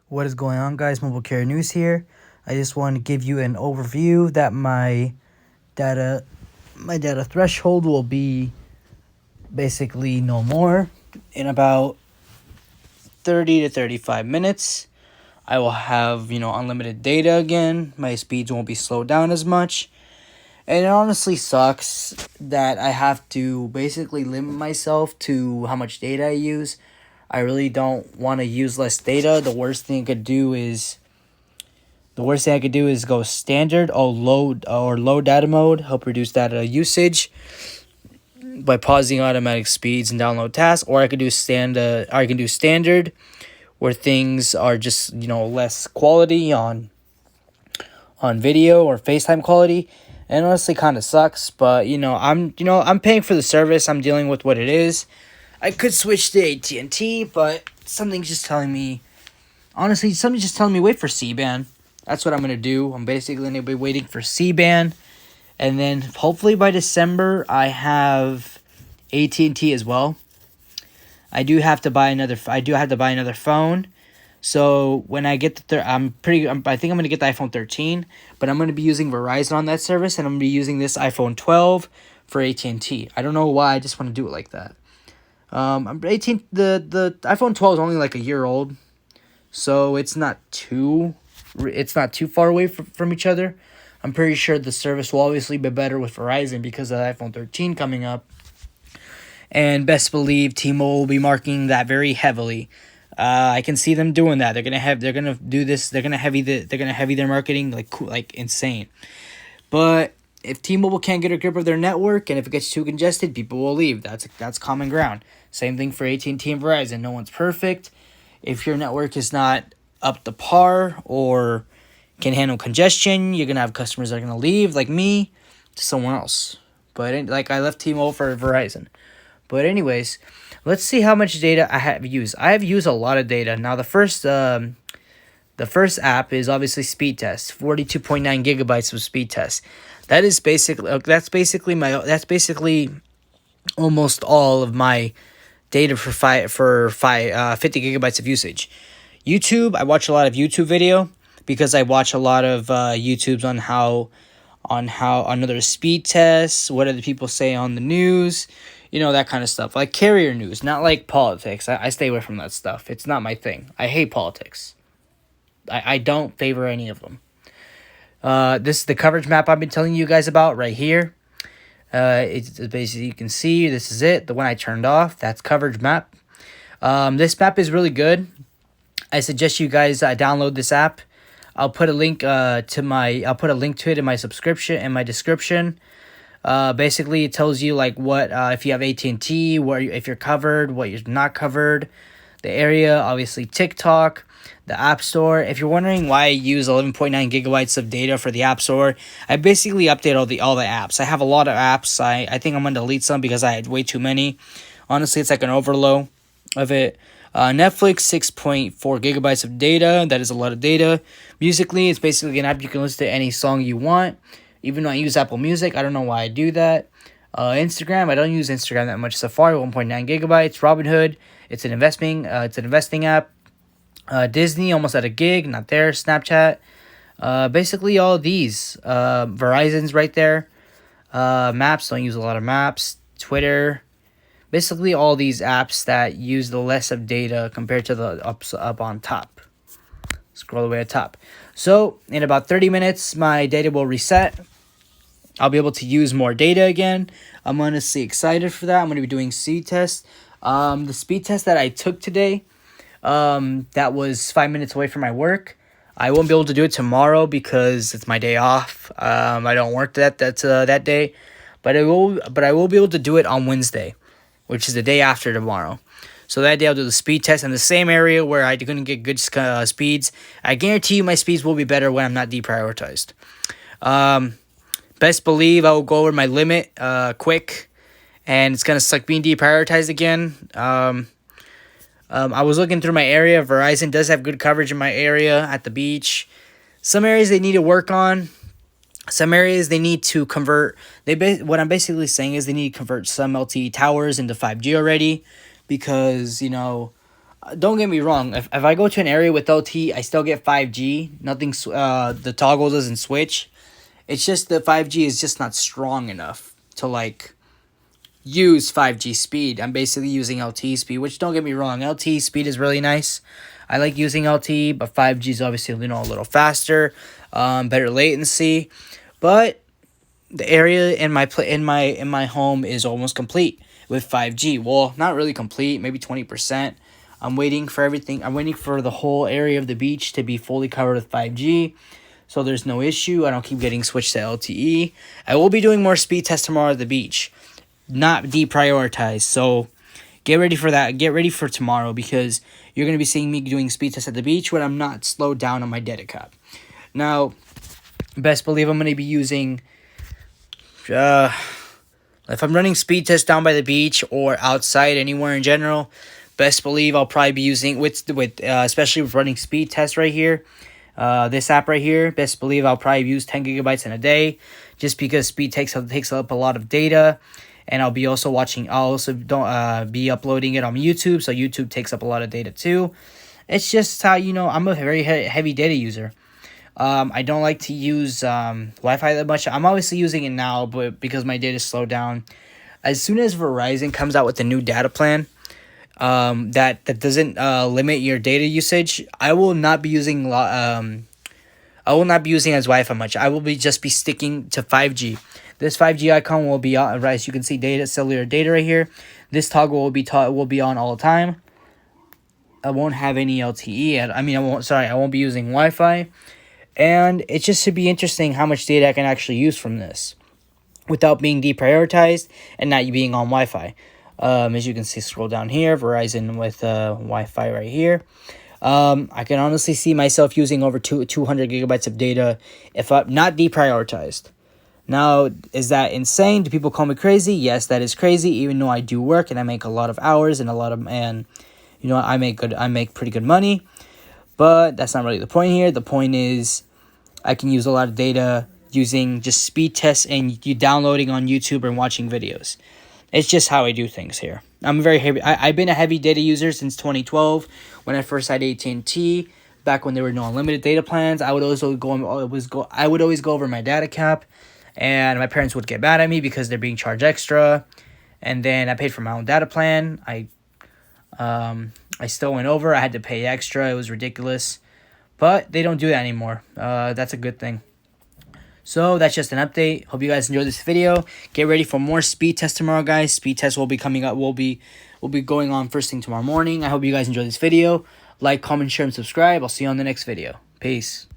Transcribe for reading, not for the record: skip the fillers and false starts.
What is going on, guys? Mobile Carrier News here. I just want to give you an overview that data my data threshold will be basically no more in about 30 to 35 minutes. I will have, unlimited data again. My speeds won't be slowed down as much. And it honestly sucks that I have to basically limit myself to how much data I use. I really don't want to use less data. The worst thing I could do is go standard or low data mode, help reduce data usage by pausing automatic speeds and download tasks, or I could do standard where things are just, less quality on video or FaceTime quality. And honestly kind of sucks, but I'm paying for the service. I'm dealing with what it is. I could switch to AT&T, but something's just telling me wait for C-band. That's what I'm going to do. I'm basically going to be waiting for C-band. And then hopefully by December, I have AT&T as well. I do have to buy another phone. So when I get I think I'm going to get the iPhone 13, but I'm going to be using Verizon on that service, and I'm going to be using this iPhone 12 for AT&T. I don't know why, I just want to do it like that. The iPhone 12 is only like a year old, so it's not too far away from each other. I'm pretty sure the service will obviously be better with Verizon because of the iPhone 13 coming up. And best believe T-Mobile will be marketing that very heavily. I can see them doing that. They're gonna do this. They're gonna heavy their marketing like insane. But if T-Mobile can't get a grip of their network, and if it gets too congested, people will leave. That's common ground. Same thing for AT&T and Verizon. No one's perfect. If your network is not up to par or can handle congestion, you're gonna have customers that are gonna leave, like me, to someone else. But like I left T-Mobile for Verizon. But anyways, let's see how much data I have used. I have used a lot of data. Now the first app is obviously speed test. 42.9 gigabytes of speed test. That's basically almost all of my data for 50 gigabytes of usage. YouTube, I watch a lot of YouTube video because I watch a lot of YouTubes on how another speed tests, what other people say on the news, that kind of stuff. Like carrier news, not like politics. I stay away from that stuff. It's not my thing. I hate politics. I don't favor any of them. This is the coverage map I've been telling you guys about right here. It's basically, you can see, this is it. The one I turned off, that's coverage map. This map is really good. I suggest you guys download this app. I'll put a link to it in my description. Basically, it tells you like what if you have AT&T, if you're covered, what you're not covered, the area, obviously TikTok, the App Store. If you're wondering why I use 11.9 gigabytes of data for the App Store, I basically update all the apps. I have a lot of apps. I think I'm gonna delete some because I had way too many. Honestly, it's like an overload of it. Netflix, 6.4 gigabytes of data. That is a lot of data. Musically, it's basically an app you can listen to any song you want. Even though I use Apple Music, I don't know why I do that. Instagram, I don't use Instagram that much. Safari, 1.9 gigabytes. Robinhood, it's an investing app. Disney, almost at a gig, not there. Snapchat, basically all of these. Verizon's right there. Maps, don't use a lot of maps. Twitter, basically all these apps that use the less of data compared to the up on top. Scroll all the way at top. So in about 30 minutes, my data will reset. I'll be able to use more data again. I'm honestly excited for that. I'm going to be doing speed tests. The speed test that I took today, that was 5 minutes away from my work. I won't be able to do it tomorrow because it's my day off. I don't work that day, but I will be able to do it on Wednesday, which is the day after tomorrow. So that day I'll do the speed test in the same area where I couldn't get good speeds. I guarantee you my speeds will be better when I'm not deprioritized. Best believe I will go over my limit quick, and it's gonna suck being deprioritized again. I was looking through my area. Verizon does have good coverage in my area at the beach. Some areas they need to work on. Some areas they need to convert. What I'm basically saying is they need to convert some LTE towers into 5G already, because don't get me wrong. If I go to an area with LTE, I still get 5G. Nothing. The toggle doesn't switch. It's just the 5G is just not strong enough to like use 5G speed. I'm basically using LTE speed, which don't get me wrong, LTE speed is really nice. I like using LTE, but 5G is obviously a little faster, better latency. But the area in my home is almost complete with 5G. Well, not really complete, maybe 20%. I'm waiting for everything. I'm waiting for the whole area of the beach to be fully covered with 5G. So there's no issue. I don't keep getting switched to LTE. I will be doing more speed tests tomorrow at the beach. Not deprioritized. So get ready for that. Get ready for tomorrow because you're going to be seeing me doing speed tests at the beach when I'm not slowed down on my data cap. Now, best believe I'm going to be using... if I'm running speed tests down by the beach or outside anywhere in general, best believe I'll probably be using especially with running speed tests right here. This app right here, best believe I'll probably use 10 gigabytes in a day, just because speed takes up a lot of data, and I'll also be uploading it on YouTube, so YouTube takes up a lot of data too. It's just how I'm a very heavy data user. I don't like to use Wi-Fi that much. I'm obviously using it now, but because my data slowed down. As soon as Verizon comes out with a new data plan, that doesn't limit your data usage, I will not be using as Wi-Fi much. I will just be sticking to 5G. This 5G icon will be on, right? As you can see, cellular data right here. This toggle will be on all the time. I won't have any LTE. I won't be using Wi-Fi. And it just should be interesting how much data I can actually use from this without being deprioritized and not being on Wi-Fi. As you can see, scroll down here, Verizon with Wi-Fi right here. I can honestly see myself using over 200 gigabytes of data if I'm not deprioritized. Now, is that insane? Do people call me crazy? Yes, that is crazy, even though I do work and I make a lot of hours and I make pretty good money. But that's not really the point here. The point is I can use a lot of data using just speed tests and you downloading on YouTube and watching videos. It's just how I do things here. I'm very heavy. I've been a heavy data user since 2012 when I first had AT&T. Back when there were no unlimited data plans, I would always go over my data cap, and my parents would get mad at me because they're being charged extra. And then I paid for my own data plan. I still went over. I had to pay extra. It was ridiculous. But they don't do that anymore. That's a good thing. So that's just an update. Hope you guys enjoyed this video. Get ready for more speed tests tomorrow, guys. Speed tests will be coming up. Will be going on first thing tomorrow morning. I hope you guys enjoyed this video. Like, comment, share, and subscribe. I'll see you on the next video. Peace.